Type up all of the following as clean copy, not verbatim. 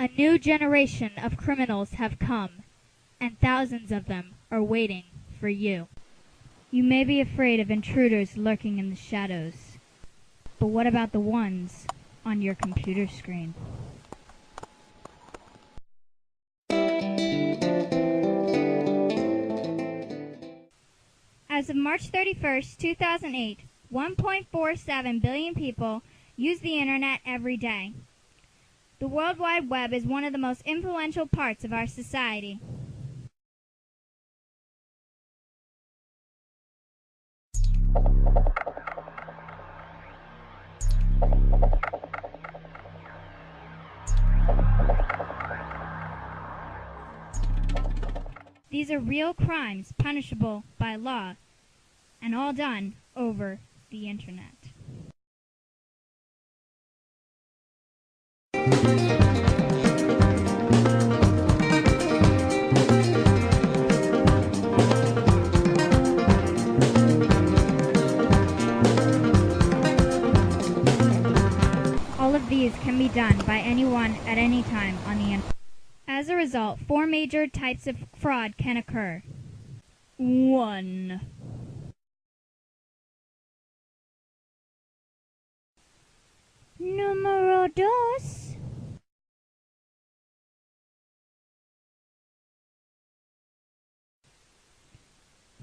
A new generation of criminals have come, and thousands of them are waiting for you. You may be afraid of intruders lurking in the shadows, but what about the ones on your computer screen? As of March 31st, 2008, 1.47 billion people use the Internet every day. The World Wide Web is one of the most influential parts of our society. These are real crimes punishable by law, and all done over the Internet. All of these can be done by anyone at any time on the Internet. As a result, 4 major types of fraud can occur. 1. Número 2.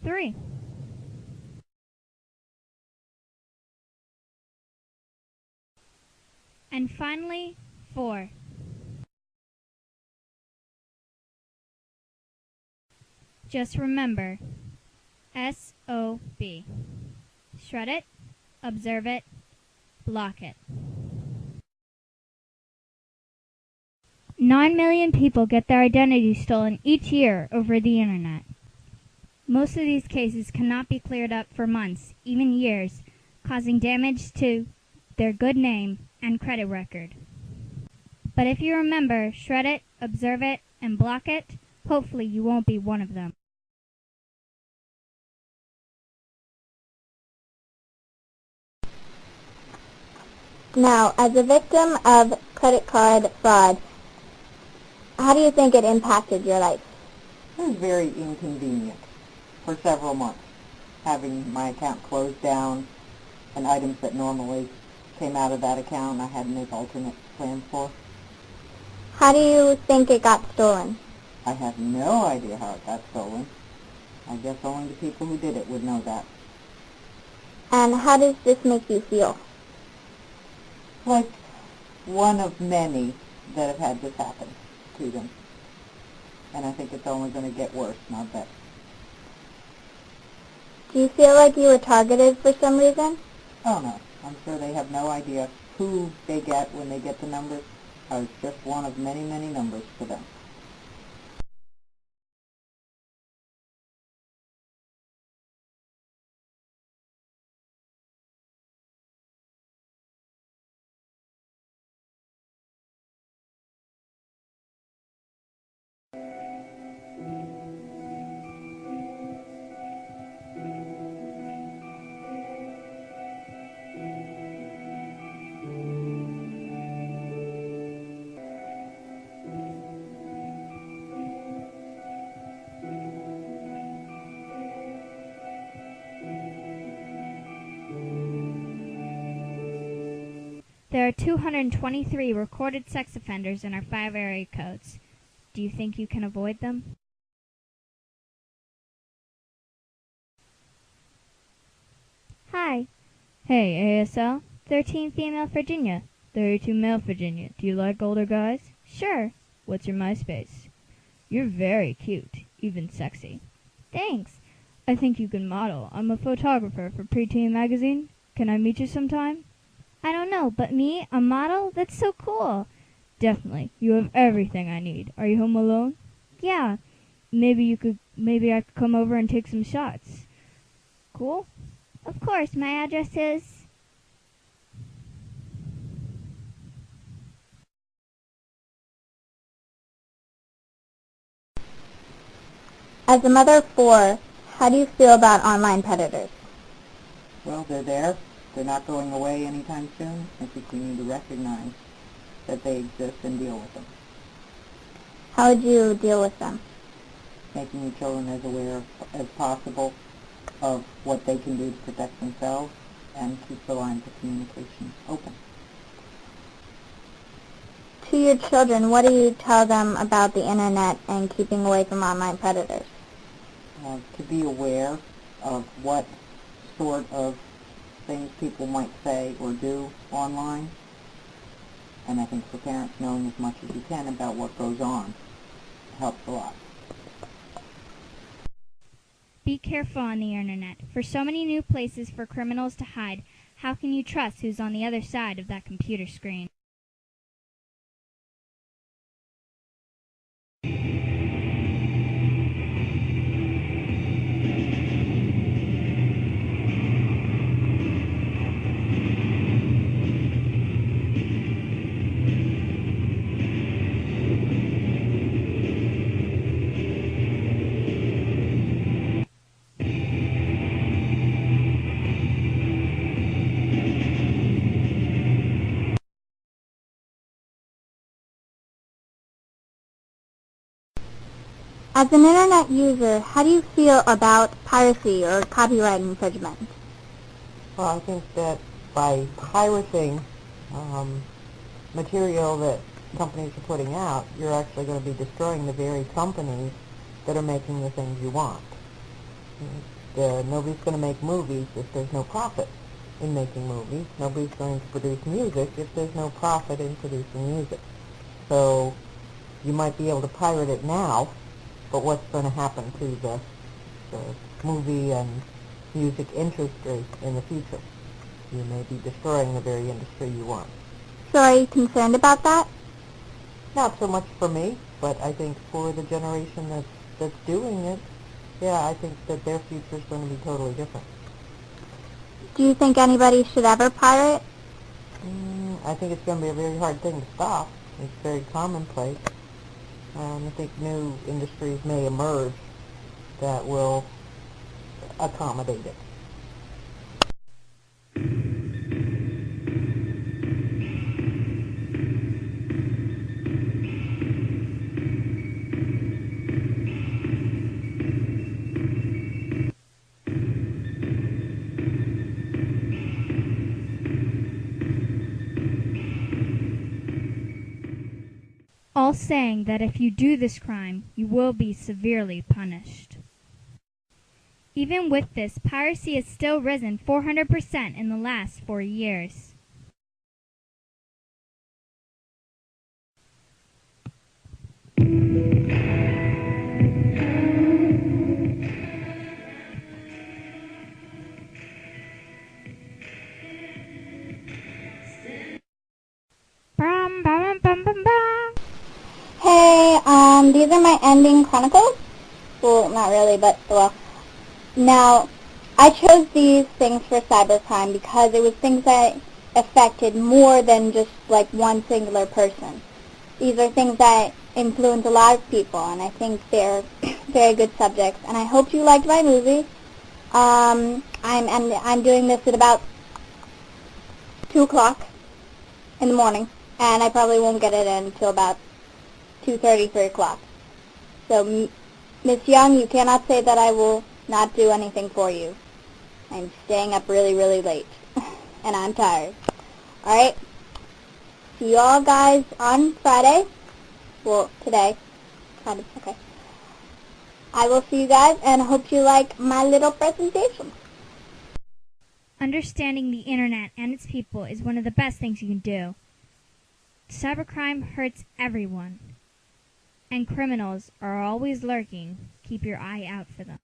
Three. And finally, 4. Just remember, SOB. Shred it, observe it, block it. 9 million people get their identities stolen each year over the Internet. Most of these cases cannot be cleared up for months, even years, causing damage to their good name and credit record. But if you remember, shred it, observe it, and block it, hopefully you won't be one of them. Now, as a victim of credit card fraud, how do you think it impacted your life? It was very inconvenient for several months, having my account closed down and items that normally came out of that account I had to make alternate plans for. How do you think it got stolen? I have no idea how it got stolen. I guess only the people who did it would know that. And how does this make you feel? Like one of many that have had this happen to them. And I think it's only going to get worse, not better. Do you feel like you were targeted for some reason? Oh no, I'm sure they have no idea who they get when they get the numbers. I was just one of many, many numbers to them. There are 223 recorded sex offenders in our 5 area codes. Do you think you can avoid them? Hi. Hey, ASL. 13 female Virginia. 32 male Virginia. Do you like older guys? Sure. What's your MySpace? You're very cute, even sexy. Thanks. I think you can model. I'm a photographer for Preteen magazine. Can I meet you sometime? I don't know, but me, a model? That's so cool. Definitely. You have everything I need. Are you home alone? Yeah. Maybe I could come over and take some shots. Cool? Of course. My address is... As a mother of 4, how do you feel about online predators? Well, they're there. They're not going away anytime soon. I think we need to recognize that they exist and deal with them. How would you deal with them? Making your children as aware as possible of what they can do to protect themselves and keep the lines of communication open. To your children, what do you tell them about the internet and keeping away from online predators? To be aware of what sort of things people might say or do online. And I think for parents, knowing as much as you can about what goes on helps a lot. Be careful on the internet. For so many new places for criminals to hide, how can you trust who's on the other side of that computer screen? As an internet user, how do you feel about piracy or copyright infringement? Well, I think that by pirating material that companies are putting out, you're actually going to be destroying the very companies that are making the things you want. Nobody's going to make movies if there's no profit in making movies. Nobody's going to produce music if there's no profit in producing music. So you might be able to pirate it now, but what's going to happen to the movie and music industry in the future? You may be destroying the very industry you want. So are you concerned about that? Not so much for me, but I think for the generation that's doing it, yeah, I think that their future is going to be totally different. Do you think anybody should ever pirate? I think it's going to be a very hard thing to stop. It's very commonplace. I think new industries may emerge that will accommodate it. All saying that if you do this crime, you will be severely punished. Even with this, piracy has still risen 400% in the last 4 years. Bum, bum, bum, bum, bum. Hey, these are my ending chronicles. Well, not really, but, well. Now, I chose these things for cybercrime because it was things that affected more than just, like, one singular person. These are things that influence a lot of people, and I think they're very good subjects. And I hope you liked my movie. I'm doing this at about 2 o'clock in the morning, and I probably won't get it in until about 2:30, 3 o'clock. So, Miss Young, you cannot say that I will not do anything for you. I'm staying up really, really late, and I'm tired. Alright? See you all guys on Friday. Well, today. Friday, okay. I will see you guys, and I hope you like my little presentation. Understanding the internet and its people is one of the best things you can do. Cybercrime hurts everyone, and criminals are always lurking. Keep your eye out for them.